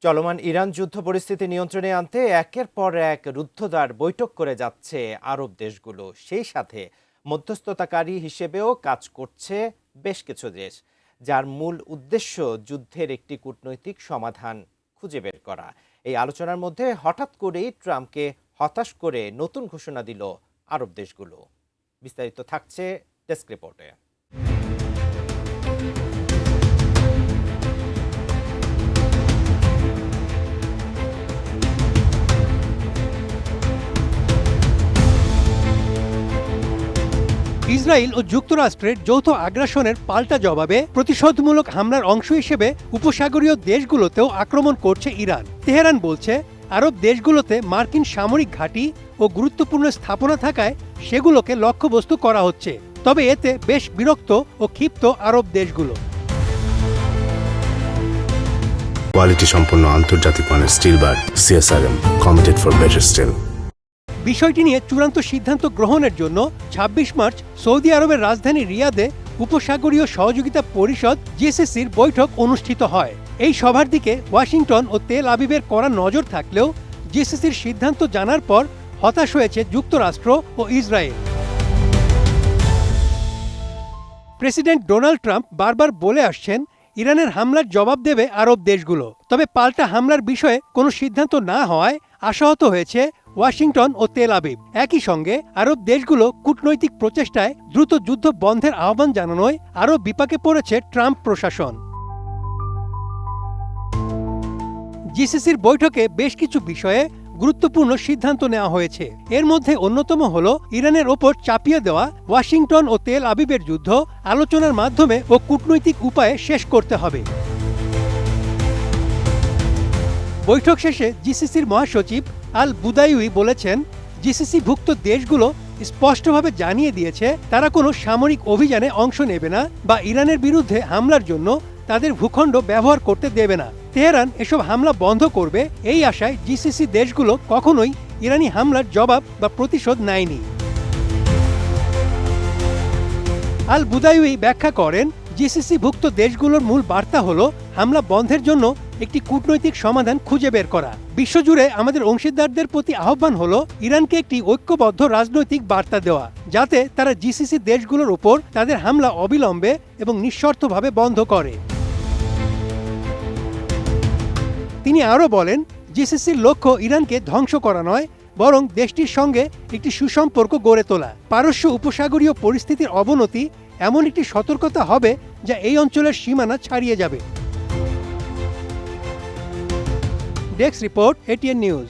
চলমান ইরান যুদ্ধ পরিস্থিতি নিয়ন্ত্রণে আনতে একের পর এক রুদ্ধদ্বার বৈঠক করে যাচ্ছে আরব দেশগুলো। সেই সাথে মধ্যস্থতাকারী হিসেবেও কাজ করছে বেশ কিছু দেশ, যার মূল উদ্দেশ্য যুদ্ধের একটি কূটনৈতিক সমাধান খুঁজে বের করা। এই আলোচনার মধ্যে হঠাৎ করেই ট্রাম্পকে হতাশ করে নতুন ঘোষণা দিল আরব দেশগুলো। বিস্তারিত থাকছে ডেস্ক রিপোর্টে। ইসরায়েল ও যুক্তরাষ্ট্রের যৌথ আগ্রাসনের পাল্টা জবাবে প্রতিশোধমূলক হামলার অংশ হিসেবে উপসাগরীয় দেশগুলোতেও আক্রমণ করছে ইরান। তেহরান বলছে আরব দেশগুলোতে মার্কিন সামরিক ঘাঁটি ও গুরুত্বপূর্ণ স্থাপনা থাকায় সেগুলোকে লক্ষ্যবস্তু করা হচ্ছে। তবে এতে বেশ বিরক্ত ও ক্ষিপ্ত আরব দেশগুলো। কোয়ালিটি সম্পন্ন আন্তর্জাতিক মানের still bar CSRM, committed for better still. বিষয়টি নিয়ে চূড়ান্ত সিদ্ধান্ত গ্রহণের জন্য ২৬ মার্চ সৌদি আরবের রাজধানী রিয়াদে উপসাগরীয় সহযোগিতা পরিষদ জিসিসির বৈঠক অনুষ্ঠিত হয়। এই সভার দিকে ওয়াশিংটন ও তেল আবিবের কড়া নজর থাকলেও জিসিসির সিদ্ধান্ত জানার পর হতাশ হয়েছে যুক্তরাষ্ট্র ও ইসরায়েল। প্রেসিডেন্ট ডোনাল্ড ট্রাম্প বারবার বলে আসছেন ইরানের হামলার জবাব দেবে আরব দেশগুলো। তবে পাল্টা হামলার বিষয়ে কোনো সিদ্ধান্ত না হওয়ায় আশাহত হয়েছে ওয়াশিংটন ও তেল আবিব। একই সঙ্গে আরব দেশগুলো কূটনৈতিক প্রচেষ্টায় দ্রুত যুদ্ধ বন্ধের আহ্বান জানানোয় আরও বিপাকে পড়েছে ট্রাম্প প্রশাসন। জিসিসির বৈঠকে বেশ কিছু বিষয়ে গুরুত্বপূর্ণ সিদ্ধান্ত নেওয়া হয়েছে। এর মধ্যে অন্যতম হল ইরানের ওপর চাপিয়ে দেওয়া ওয়াশিংটন ও তেল আবিবের যুদ্ধ আলোচনার মাধ্যমে ও কূটনৈতিক উপায়ে শেষ করতে হবে। বৈঠক শেষে জিসিসির মহাসচিব আল বুদাইউই বলেছেন, জিসিসিভুক্ত দেশগুলো স্পষ্টভাবে জানিয়ে দিয়েছে তারা কোনো সামরিক অভিযানে অংশ নেবে না বা ইরানের বিরুদ্ধে হামলার জন্য তাদের ভূখণ্ড ব্যবহার করতে দেবে না। তেহরান এসব হামলা বন্ধ করবে এই আশায় জিসিসি দেশগুলো কখনোই ইরানি হামলার জবাব বা প্রতিশোধ নেয়নি। আল বুদাইউই ব্যাখ্যা করেন, জিসিসিভুক্ত দেশগুলোর মূল বার্তা হলো হামলা বন্ধের জন্য একটি কূটনৈতিক সমাধান খুঁজে বের করা। বিশ্বজুড়ে আমাদের অংশীদারদের প্রতি আহ্বান হলো ইরানকে একটি ঐক্যবদ্ধ রাজনৈতিক বার্তা দেওয়া, যাতে তারা জিসিসি দেশগুলোর উপর তাদের হামলা অবিলম্বে এবং নিঃশর্তভাবে বন্ধ করে। তিনি আরও বলেন, জিসিসির লক্ষ্য ইরানকে ধ্বংস করা নয়, বরং দেশটির সঙ্গে একটি সুসম্পর্ক গড়ে তোলা। পারস্য উপসাগরীয় পরিস্থিতির অবনতি এমন একটি সতর্কতা হবে যা এই অঞ্চলের সীমানা ছাড়িয়ে যাবে। Desk report, ATN news.